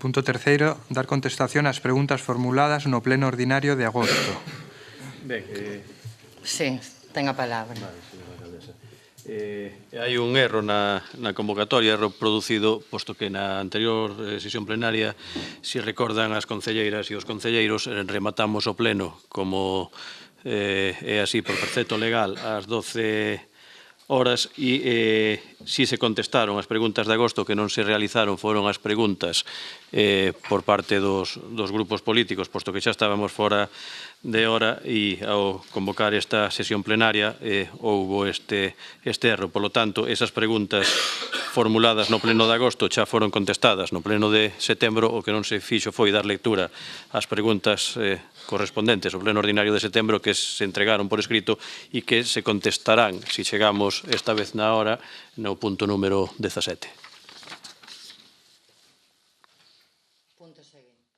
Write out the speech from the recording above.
punto terceiro, dar contestación ás preguntas formuladas no pleno ordinario de agosto. Ben, Sí, ten a palabra. hai un erro na convocatoria, erro producido, posto que na anterior sesión plenaria, se recordan as concelleiras e os concelleiros, rematamos o pleno como é así por precepto legal ás 12 horas e si se contestaron as preguntas de agosto, que non se realizaron foron as preguntas por parte dos grupos políticos, posto que xa estábamos fora de hora e ao convocar esta sesión plenaria houbo este erro. Por lo tanto, esas preguntas formuladas no pleno de agosto xa foron contestadas no pleno de setembro. O que non se fixo foi dar lectura ás preguntas correspondentes ao pleno ordinario de setembro, que se entregaron por escrito e que se contestarán, se chegamos esta vez na hora, no punto número 17. Punto seguinte.